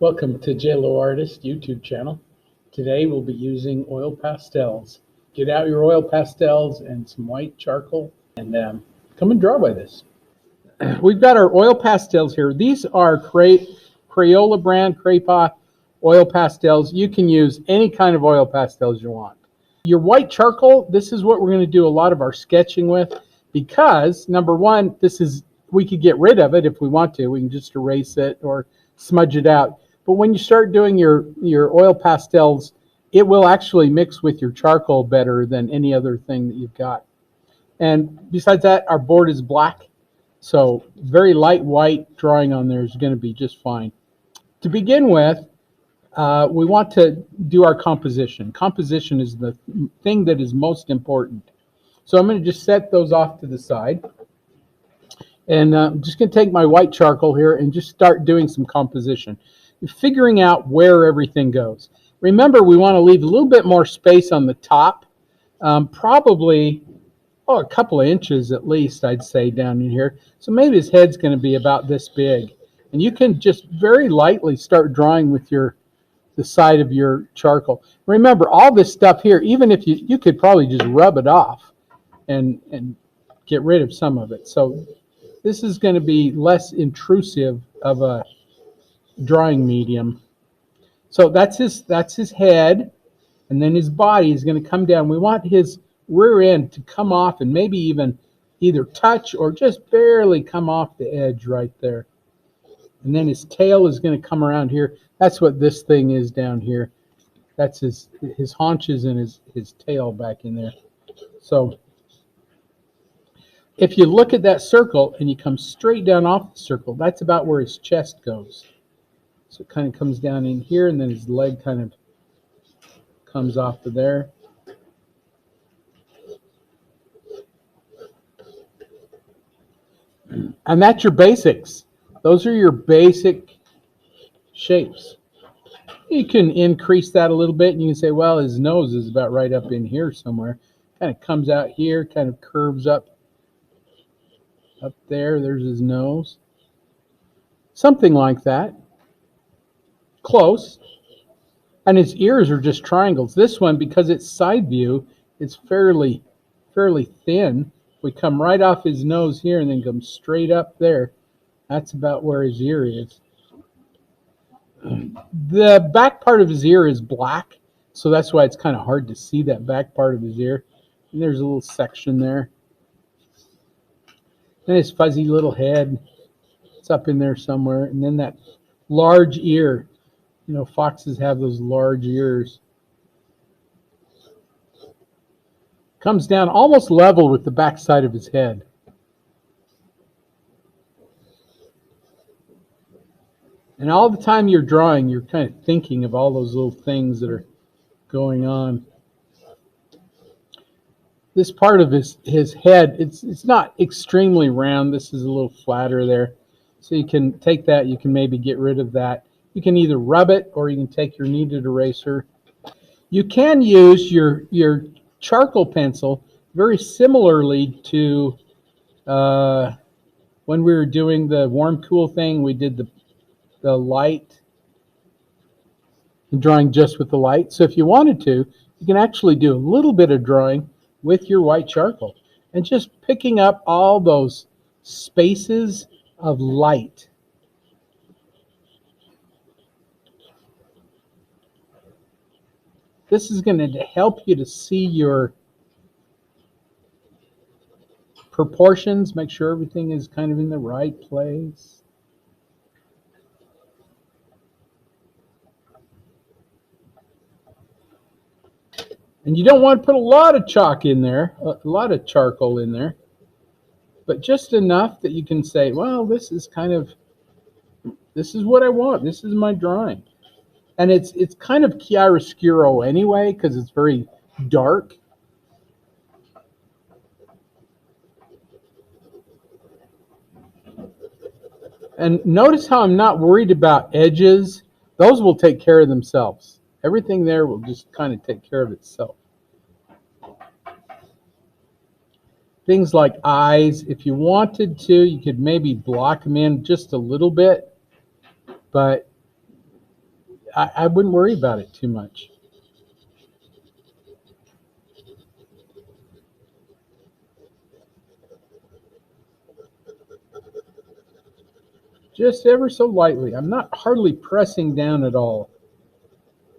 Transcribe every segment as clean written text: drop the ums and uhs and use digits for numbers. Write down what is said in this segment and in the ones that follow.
Welcome to J Lowe Artist YouTube channel. Today we'll be using oil pastels. Get out your oil pastels and some white charcoal and come and draw with us. We've got our oil pastels here. These are Crayola brand Craypa oil pastels. You can use any kind of oil pastels you want. Your white charcoal, this is what we're going to do a lot of our sketching with, because number one, we could get rid of it if we want to. We can just erase it or smudge it out. But when you start doing your oil pastels, it will actually mix with your charcoal better than any other thing that you've got. And besides that, our board is black, so very light white drawing on there is going to be just fine. To begin with, we want to do our composition. Composition is the thing that is most important. So I'm going to just set those off to the side. And I'm just going to take my white charcoal here and just start doing some composition. You're figuring out where everything goes. Remember, we want to leave a little bit more space on the top, probably a couple of inches at least, I'd say, down in here. So maybe his head's going to be about this big. And you can just very lightly start drawing with the side of your charcoal. Remember, all this stuff here, even if you could probably just rub it off and get rid of some of it. So this is going to be less intrusive of a drawing medium. So that's his head, and then his body is going to come down. We want his rear end to come off and maybe even either touch or just barely come off the edge right there. And then his tail is going to come around here. That's what this thing is down here. That's his haunches and his tail back in there. So if you look at that circle and you come straight down off the circle, that's about where his chest goes. So it kind of comes down in here, and then his leg kind of comes off of there. And that's your basics. Those are your basic shapes. You can increase that a little bit, and you can say, well, his nose is about right up in here somewhere. Kind of comes out here, kind of curves up there. There's his nose. Something like that. Close. And his ears are just triangles. This one, because it's side view, it's fairly thin. We come right off his nose here and then come straight up there. That's about where his ear is. The back part of his ear is black, so that's why it's kind of hard to see that back part of his ear. And there's a little section there. Then his fuzzy little head. It's up in there somewhere. And then that large ear. You know, foxes have those large ears. Comes down almost level with the back side of his head. And all the time you're drawing, you're kind of thinking of all those little things that are going on. This part of his head, it's not extremely round. This is a little flatter there. So you can take that, you can maybe get rid of that. You can either rub it or you can take your kneaded eraser. You can use your charcoal pencil very similarly to when we were doing the warm cool thing. We did the light and drawing just with the light. So if you wanted to, you can actually do a little bit of drawing with your white charcoal and just picking up all those spaces of light. This is going to help you to see your proportions, make sure everything is kind of in the right place. And you don't want to put a lot of chalk in there, a lot of charcoal in there, but just enough that you can say, well, this is what I want. This is my drawing. And it's kind of chiaroscuro anyway, because it's very dark. And notice how I'm not worried about edges. Those will take care of themselves. Everything there will just kind of take care of itself. Things like eyes, if you wanted to, you could maybe block them in just a little bit. But I wouldn't worry about it too much. Just ever so lightly. I'm not hardly pressing down at all.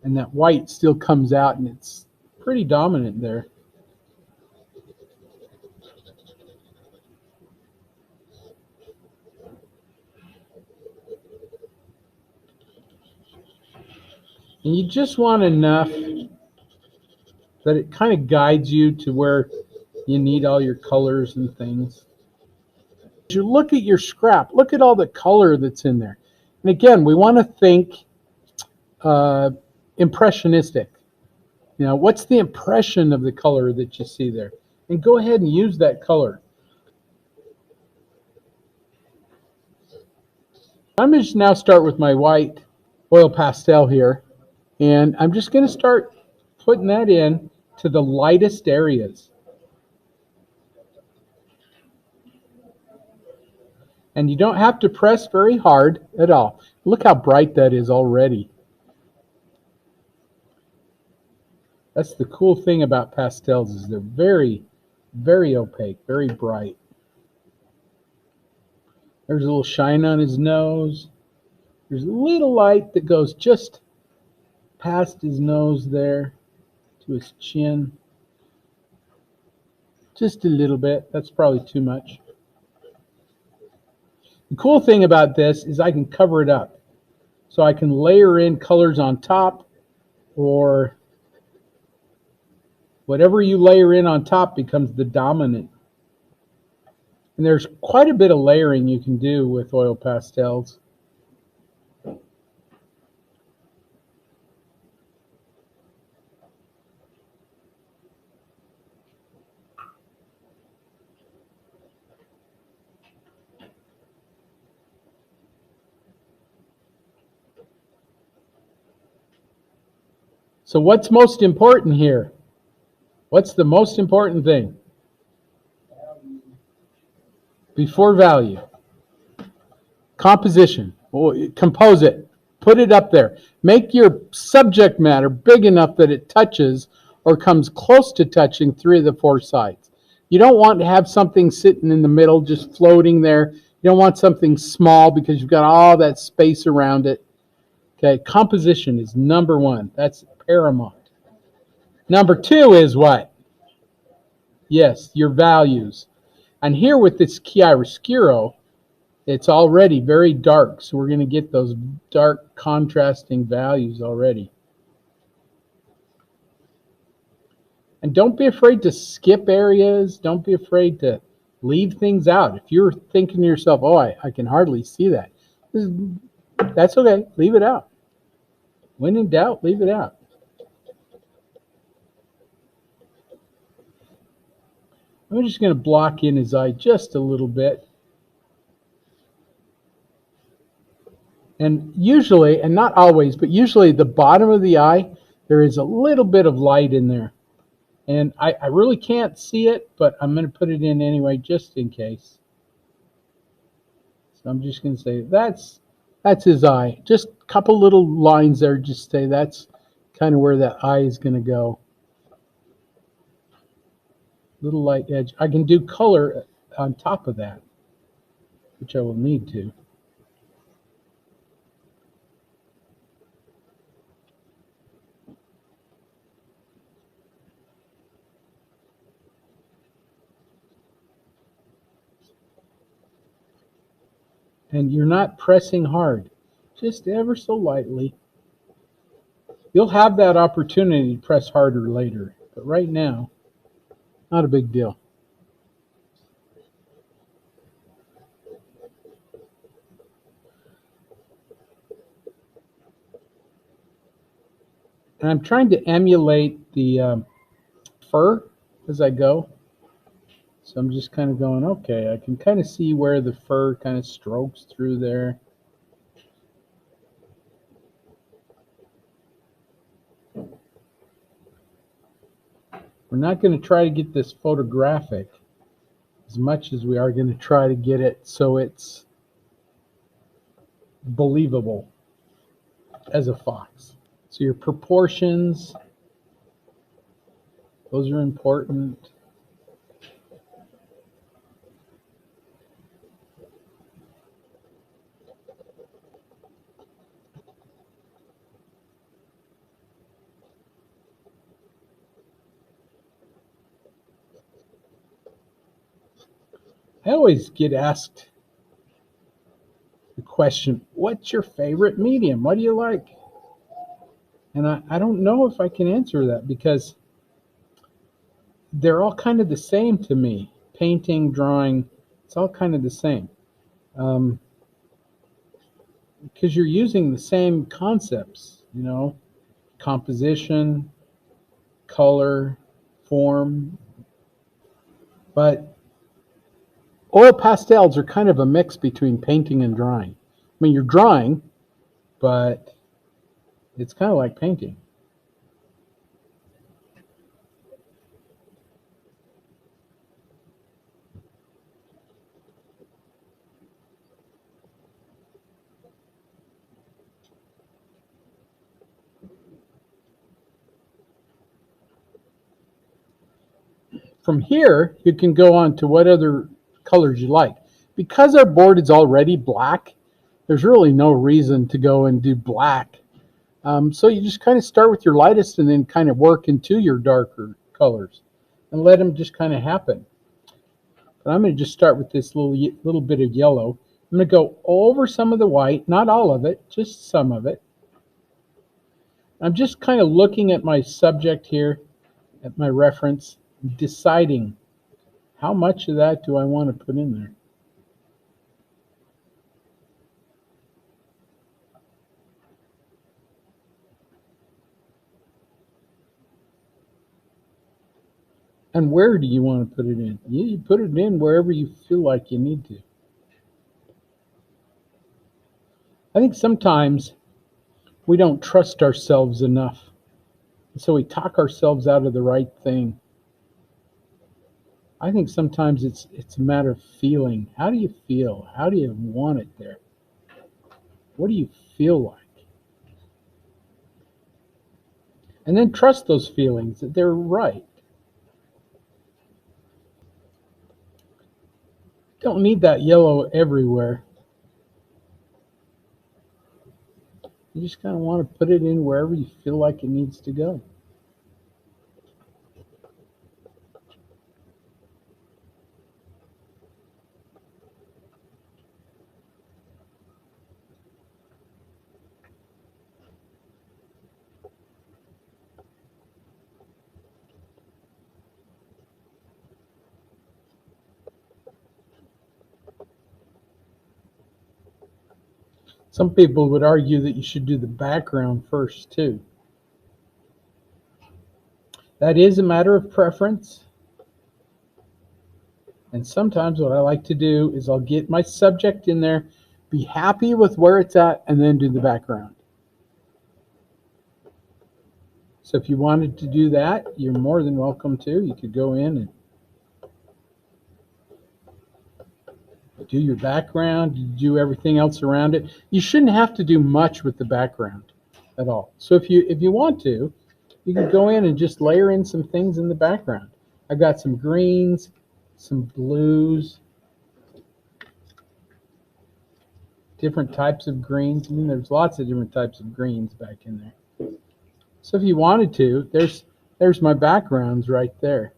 And that white still comes out, and it's pretty dominant there. And you just want enough that it kind of guides you to where you need all your colors and things. As you look at your scrap, look at all the color that's in there. And again, we want to think impressionistic. You know, what's the impression of the color that you see there? And go ahead and use that color. I'm going to now start with my white oil pastel here. And I'm just going to start putting that in to the lightest areas. And you don't have to press very hard at all. Look how bright that is already. That's the cool thing about pastels, is they're very, very opaque, very bright. There's a little shine on his nose. There's a little light that goes just past his nose there to his chin. Just a little bit. That's probably too much. The cool thing about this is I can cover it up. So I can layer in colors on top, or whatever you layer in on top becomes the dominant. And there's quite a bit of layering you can do with oil pastels. So what's most important here? What's the most important thing? Before value. Composition. Compose it. Put it up there. Make your subject matter big enough that it touches or comes close to touching 3 of the 4 sides. You don't want to have something sitting in the middle just floating there. You don't want something small because you've got all that space around it. Okay, composition is number 1. That's paramount. Number 2 is what? Yes, your values. And here with this chiaroscuro, it's already very dark, so we're going to get those dark contrasting values already. And don't be afraid to skip areas. Don't be afraid to leave things out. If you're thinking to yourself, oh, I can hardly see that, that's okay. Leave it out. When in doubt, leave it out. I'm just going to block in his eye just a little bit. And usually, and not always, but usually the bottom of the eye, there is a little bit of light in there. And I really can't see it, but I'm going to put it in anyway, just in case. So I'm just going to say that's his eye. Just a couple little lines there, just say that's kind of where that eye is going to go. Little light edge. I can do color on top of that, which I will need to. And you're not pressing hard, just ever so lightly. You'll have that opportunity to press harder later, but right now, not a big deal. And I'm trying to emulate the fur as I go. So I'm just kind of going, okay, I can kind of see where the fur kind of strokes through there. We're not going to try to get this photographic as much as we are going to try to get it so it's believable. as a fox. So your proportions, those are important. I always get asked the question, what's your favorite medium? What do you like? And I don't know if I can answer that because they're all kind of the same to me. Painting, drawing, it's all kind of the same. Because you're using the same concepts, you know, composition, color, form. But oil pastels are kind of a mix between painting and drawing. I mean, you're drawing, but it's kind of like painting. From here, you can go on to what other colors you like. Because our board is already black, there's really no reason to go and do black. So you just kind of start with your lightest and then kind of work into your darker colors and let them just kind of happen. But I'm going to just start with this little bit of yellow. I'm going to go over some of the white, not all of it, just some of it. I'm just kind of looking at my subject here, at my reference, deciding how much of that do I want to put in there. And where do you want to put it in? You put it in wherever you feel like you need to. I think sometimes we don't trust ourselves enough. So we talk ourselves out of the right thing. I think sometimes it's a matter of feeling. How do you feel? How do you want it there? What do you feel like? And then trust those feelings that they're right. Don't need that yellow everywhere. You just kind of want to put it in wherever you feel like it needs to go. Some people would argue that you should do the background first too. That is a matter of preference. And sometimes what I like to do is I'll get my subject in there, be happy with where it's at, and then do the background. So if you wanted to do that, you're more than welcome to. You could go in and do your background, you do everything else around it. You shouldn't have to do much with the background at all. So if you want to, you can go in and just layer in some things in the background. I've got some greens, some blues, different types of greens. I mean, there's lots of different types of greens back in there. So if you wanted to, there's my backgrounds right there.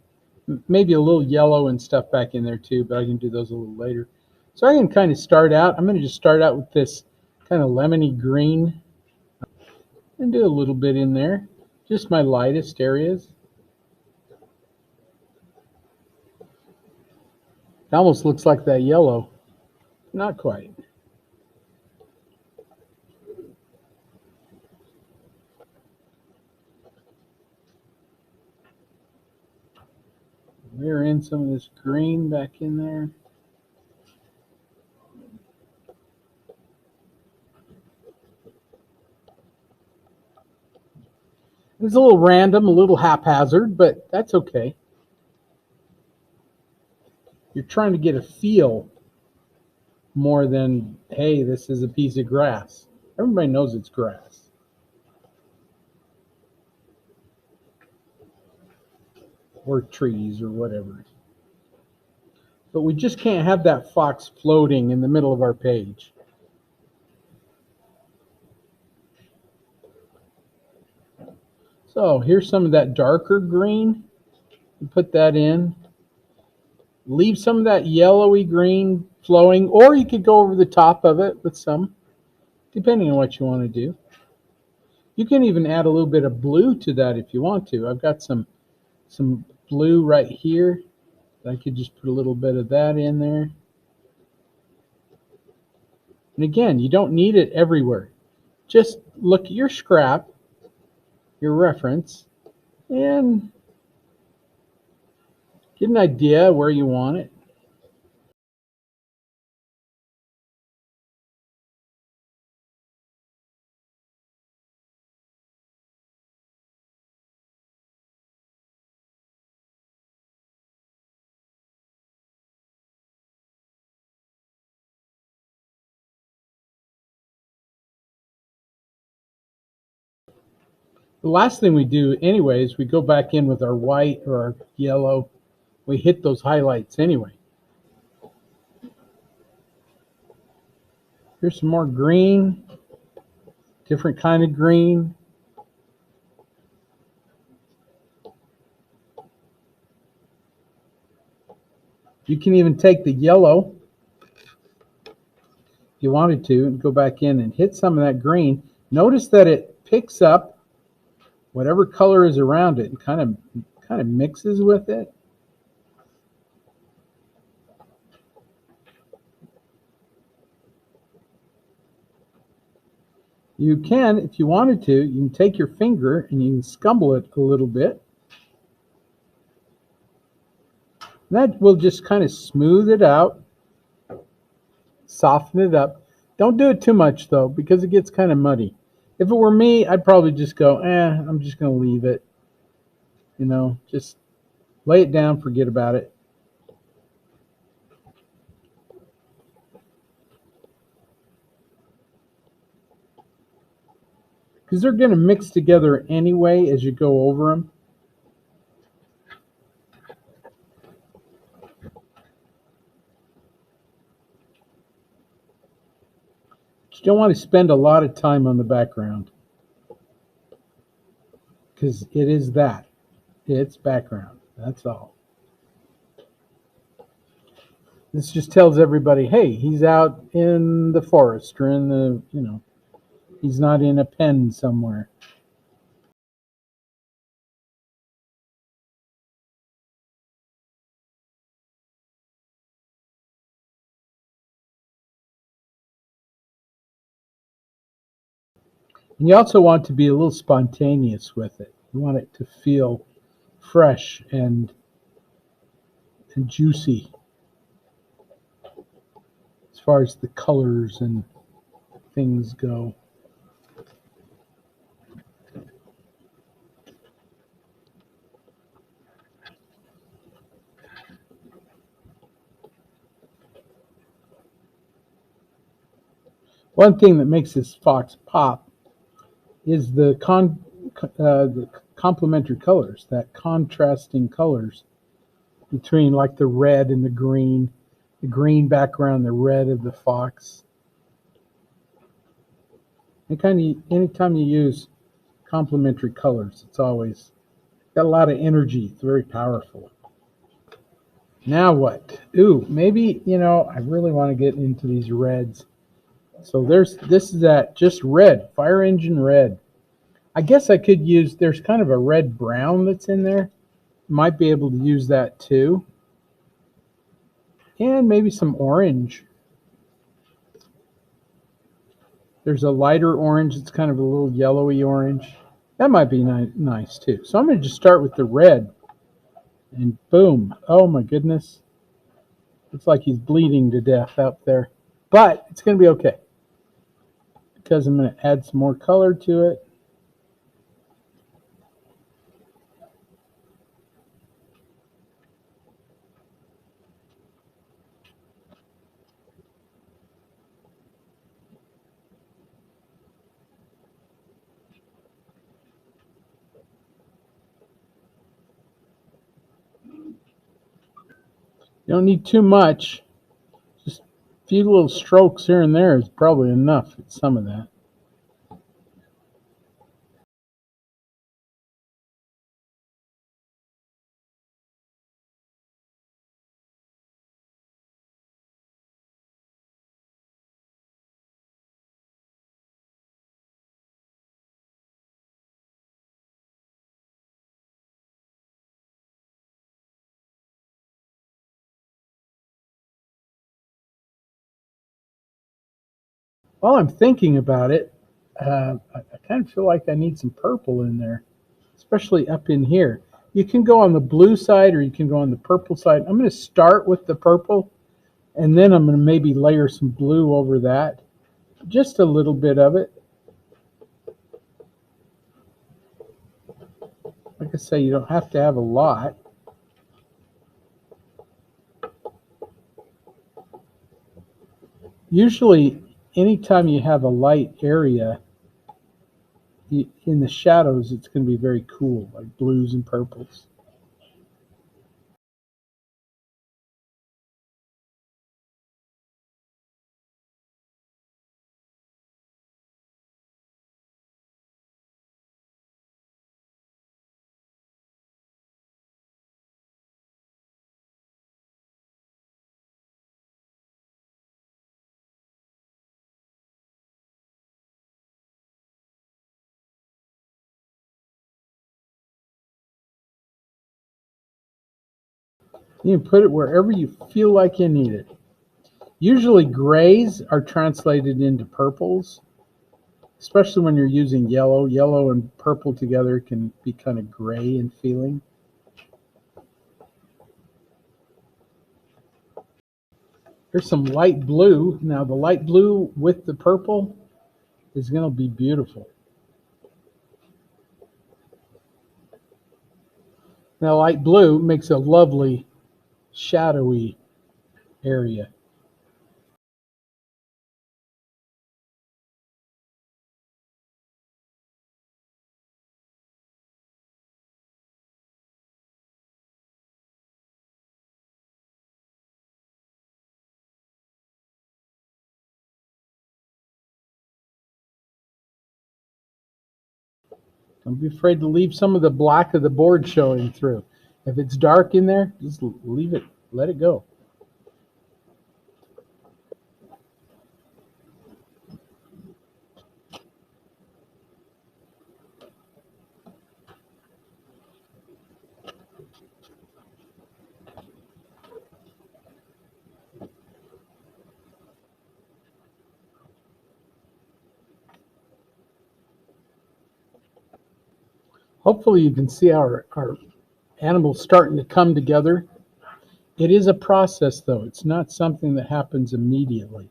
Maybe a little yellow and stuff back in there too, but I can do those a little later. So I can kind of start out. I'm going to just start out with this kind of lemony green and do a little bit in there, just my lightest areas. It almost looks like that yellow. Not quite. Layer in some of this green back in there. It's a little random, a little haphazard, but that's okay. You're trying to get a feel more than, hey, this is a piece of grass. Everybody knows it's grass. or trees or whatever. But we just can't have that fox floating in the middle of our page. So here's some of that darker green. Put that in. Leave some of that yellowy green flowing, or you could go over the top of it with some, depending on what you want to do. You can even add a little bit of blue to that if you want to. I've got some blue right here. I could just put a little bit of that in there. And again, you don't need it everywhere. Just look at your scrap, your reference, and get an idea where you want it. The last thing we do anyway is we go back in with our white or our yellow. We hit those highlights anyway. Here's some more green, different kind of green. You can even take the yellow, if you wanted to, and go back in and hit some of that green. Notice that it picks up whatever color is around it and kind of mixes with it. You can, if you wanted to, you can take your finger and you can scumble it a little bit. That will just kind of smooth it out, soften it up. Don't do it too much though, because it gets kind of muddy. If it were me, I'd probably just go, I'm just going to leave it. You know, just lay it down, forget about it. Because they're going to mix together anyway as you go over them. You don't want to spend a lot of time on the background, because it is that. It's background. That's all. This just tells everybody, hey, he's out in the forest or in the, he's not in a pen somewhere. And you also want to be a little spontaneous with it. You want it to feel fresh and juicy as far as the colors and things go. One thing that makes this fox pop is the complementary colors, that contrasting colors between like the red and the green background, the red of the fox. Anytime you use complementary colors, it's always got a lot of energy. It's very powerful. Now what? Ooh, maybe, I really want to get into these reds. So this is that just red, fire engine red. I guess I could use, there's kind of a red brown that's in there. Might be able to use that too. And maybe some orange. There's a lighter orange. It's kind of a little yellowy orange. That might be nice too. So I'm going to just start with the red. And boom. Oh my goodness. Looks like he's bleeding to death out there. But it's going to be okay, because I'm going to add some more color to it. You don't need too much. Just a few little strokes here and there is probably enough. It's some of that. While I'm thinking about it, I kind of feel like I need some purple in there, especially up in here. You can go on the blue side or you can go on the purple side. I'm going to start with the purple, and then I'm going to maybe layer some blue over that. Just a little bit of it. Like I say, you don't have to have a lot. Usually, anytime you have a light area, in the shadows, it's going to be very cool, like blues and purples. You can put it wherever you feel like you need it. Usually grays are translated into purples, especially when you're using yellow. Yellow and purple together can be kind of gray in feeling. Here's some light blue. Now the light blue with the purple is going to be beautiful. Now light blue makes a lovely shadowy area. Don't be afraid to leave some of the black of the board showing through. If it's dark in there, just leave it, let it go. Hopefully you can see our animals starting to come together. It is a process though. It's not something that happens immediately.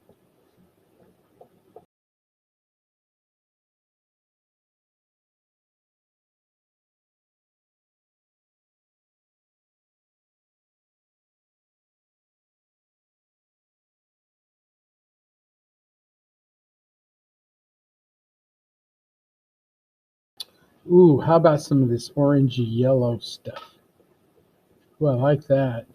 Ooh, how about some of this orangey yellow stuff? Well, I like that.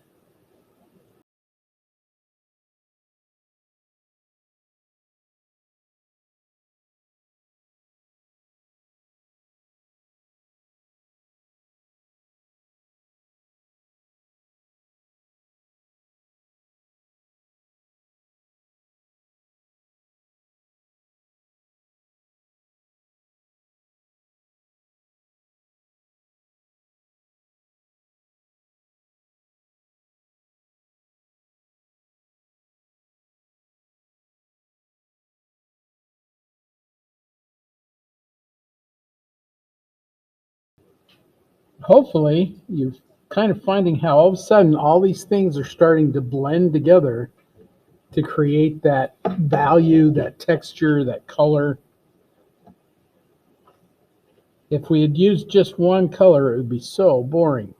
Hopefully you're kind of finding how all of a sudden all these things are starting to blend together to create that value, that texture, that color. If we had used just one color, it would be so boring.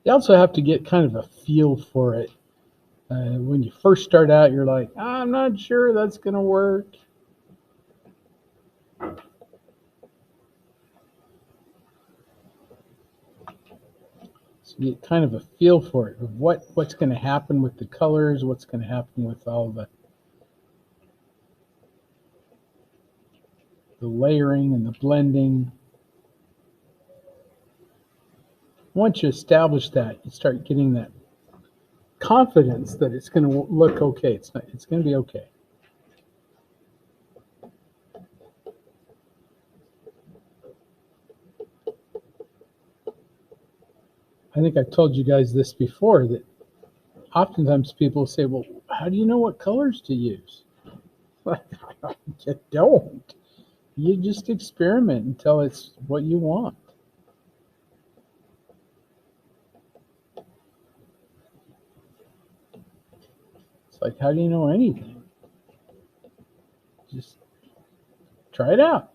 You also have to get kind of a feel for it. When you first start out, you're like, I'm not sure that's going to work. So you get kind of a feel for it, of what's going to happen with the colors, what's going to happen with all the layering and the blending. Once you establish that, you start getting that confidence that it's going to look okay. It's going to be okay. I think I've told you guys this before, that oftentimes people say, well, how do you know what colors to use? You don't. You just experiment until it's what you want. It's like, how do you know anything? Just try it out.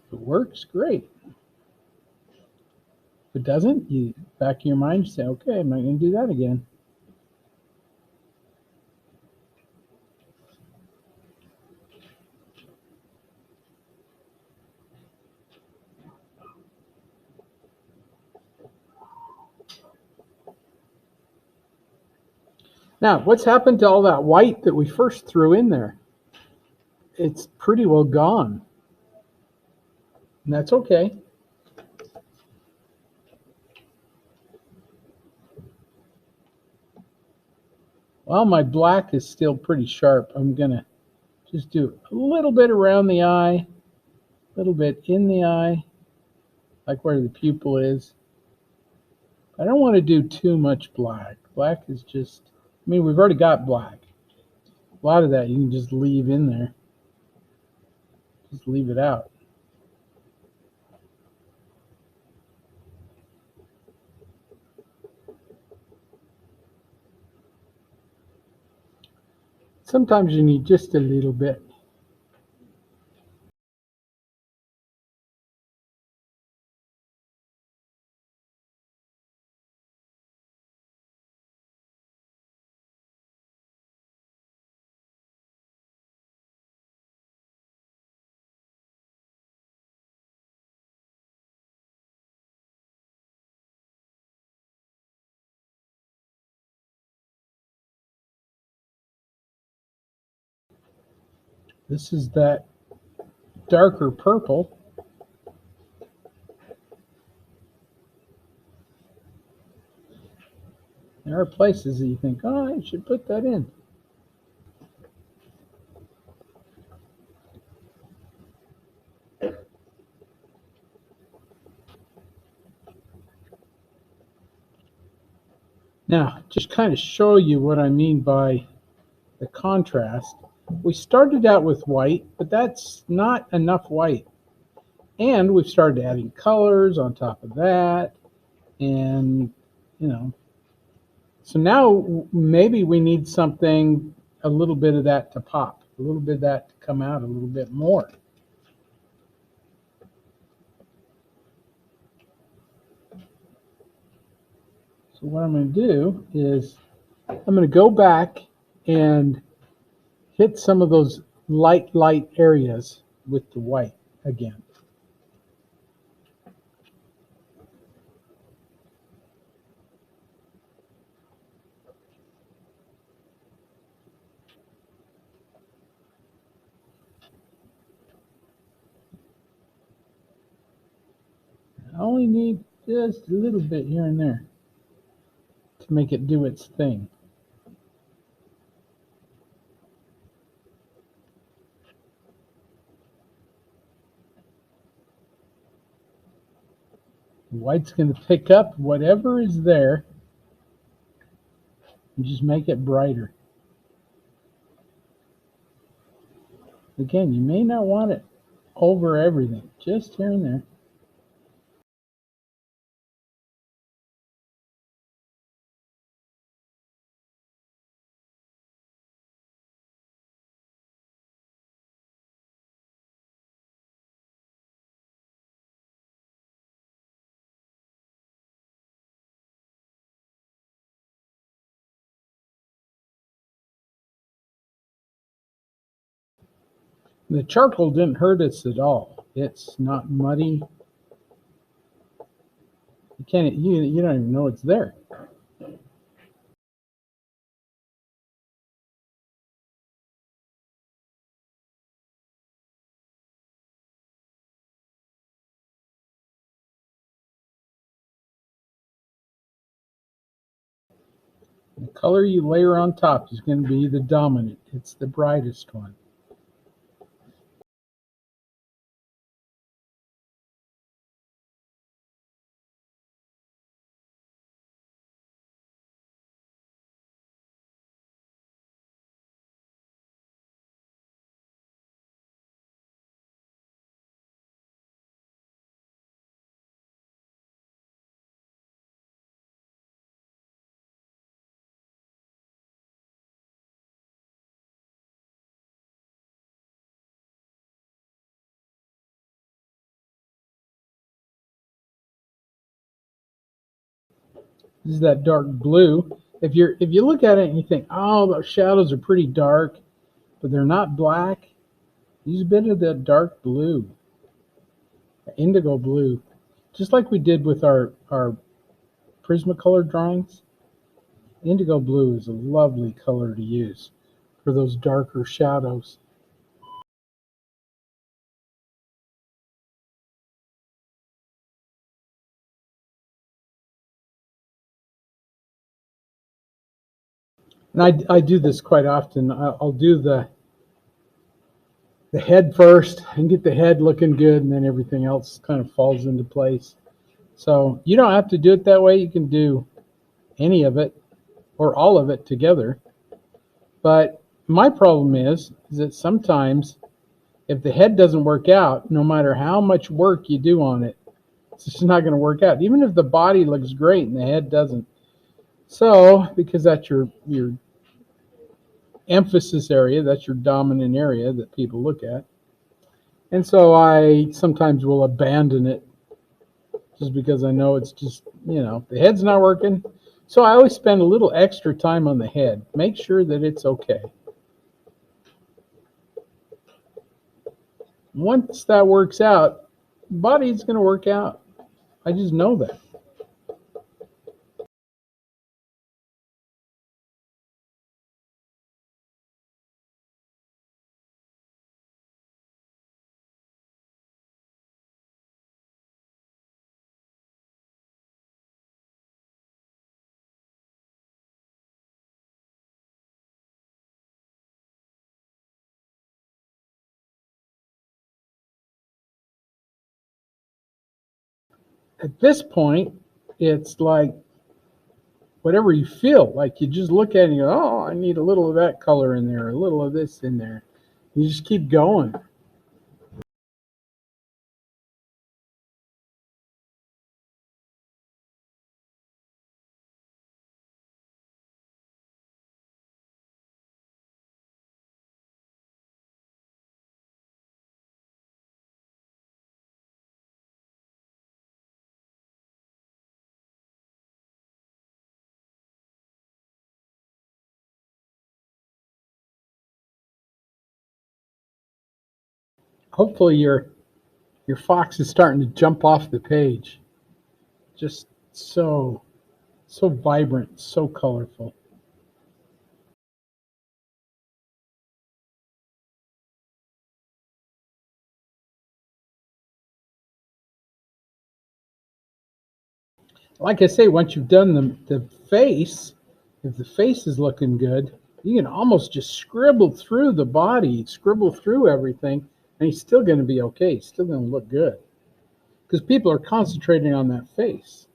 If it works, great. If it doesn't, you back in your mind, you say, okay, I'm not going to do that again. Now, what's happened to all that white that we first threw in there? It's pretty well gone. And that's okay. While my black is still pretty sharp, I'm going to just do a little bit around the eye, a little bit in the eye, like where the pupil is. I don't want to do too much black. Black is just, I mean, we've already got black. A lot of that you can just leave in there. Just leave it out. Sometimes you need just a little bit. This is that darker purple. There are places that you think, oh, I should put that in. Now, just kind of show you what I mean by the contrast. We started out with white, but that's not enough white. And we've started adding colors on top of that. And, you know, so now maybe we need something, a little bit of that to pop, a little bit of that to come out a little bit more. So what I'm going to do is I'm going to go back and hit some of those light areas with the white again. I only need just a little bit here and there to make it do its thing. White's going to pick up whatever is there and just make it brighter. Again, you may not want it over everything, just here and there. The charcoal didn't hurt us at all. It's not muddy. You don't even know it's there. The color you layer on top is going to be the dominant. It's the brightest one. This is that dark blue. If you look at it and you think, oh, those shadows are pretty dark, but they're not black, use a bit of that dark blue, indigo blue, just like we did with our Prismacolor drawings. Indigo blue is a lovely color to use for those darker shadows. And I do this quite often. I'll do the head first and get the head looking good, and then everything else kind of falls into place. So you don't have to do it that way. You can do any of it or all of it together. But my problem is that sometimes if the head doesn't work out, no matter how much work you do on it, it's just not going to work out. Even if the body looks great and the head doesn't. So, because that's your emphasis area, that's your dominant area that people look at. And so I sometimes will abandon it just because I know it's just, the head's not working. So I always spend a little extra time on the head. Make sure that it's okay. Once that works out, the body's going to work out. I just know that. At this point, it's like whatever you feel. Like you just look at it and you go, oh, I need a little of that color in there, a little of this in there. You just keep going. Hopefully your fox is starting to jump off the page. Just so vibrant, so colorful. Like I say, once you've done the face, if the face is looking good, you can almost just scribble through the body, scribble through everything, and he's still going to be okay. He's still going to look good because people are concentrating on that face.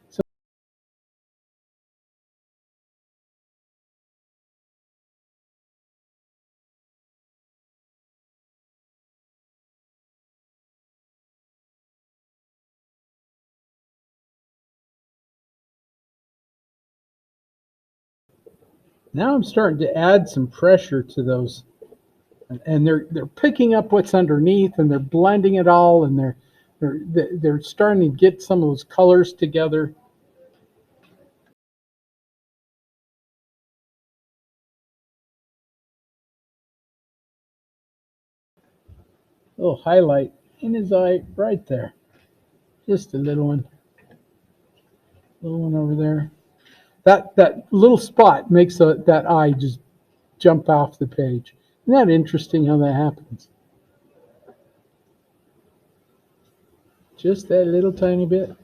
So now I'm starting to add some pressure to those, and they're picking up what's underneath, and they're blending it all, and they're starting to get some of those colors together. little highlight in his eye right there. Just a little one. Little one over there. That little spot makes that eye just jump off the page. Isn't that interesting how that happens? Just that little tiny bit.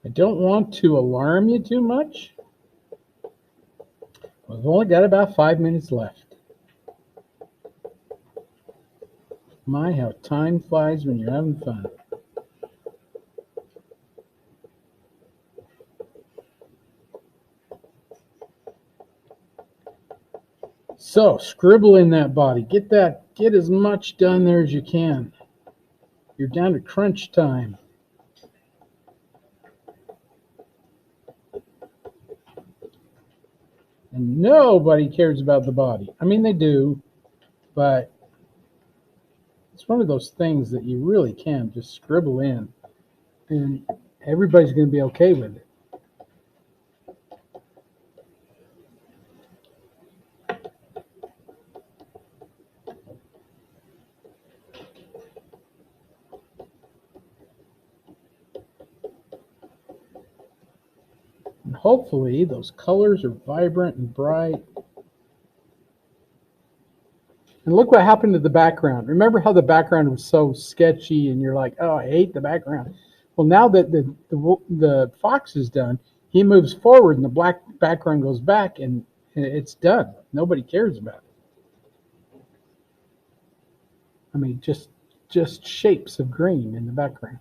I don't want to alarm you too much. We've only got about 5 minutes left. My, how time flies when you're having fun. So, scribble in that body. Get as much done there as you can. You're down to crunch time. And nobody cares about the body. I mean, they do, but it's one of those things that you really can just scribble in, and everybody's going to be okay with it. And hopefully those colors are vibrant and bright. And look what happened to the background. Remember how the background was so sketchy and you're like, oh, I hate the background. Well, now that the fox is done, he moves forward and the black background goes back and it's done. Nobody cares about it. I mean, just shapes of green in the background.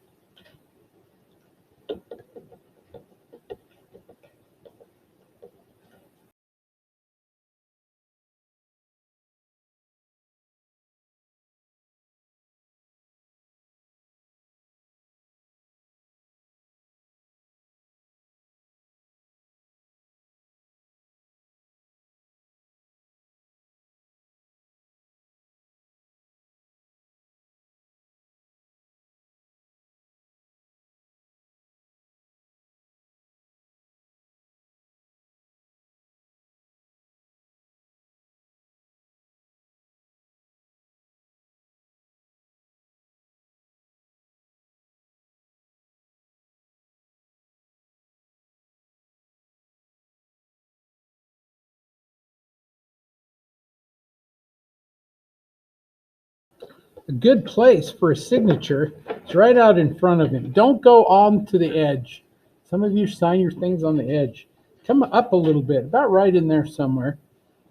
A good place for a signature is right out in front of him. Don't go on to the edge. Some of you sign your things on the edge. Come up a little bit, about right in there somewhere.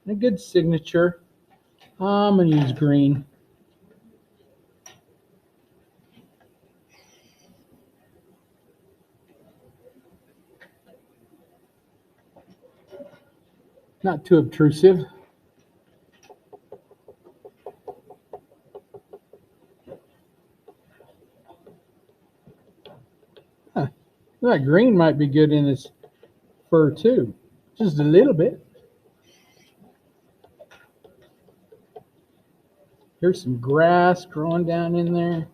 And a good signature. I'm going to use green. Not too obtrusive. Huh. That green might be good in his fur too. Just a little bit. Here's some grass growing down in there.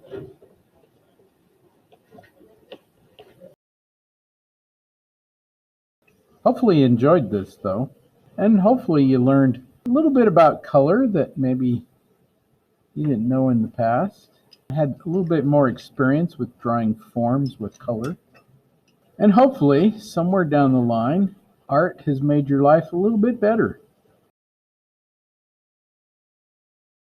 Hopefully you enjoyed this though, and hopefully you learned a little bit about color that maybe you didn't know in the past. I had a little bit more experience with drawing forms with color. And hopefully somewhere down the line, art has made your life a little bit better.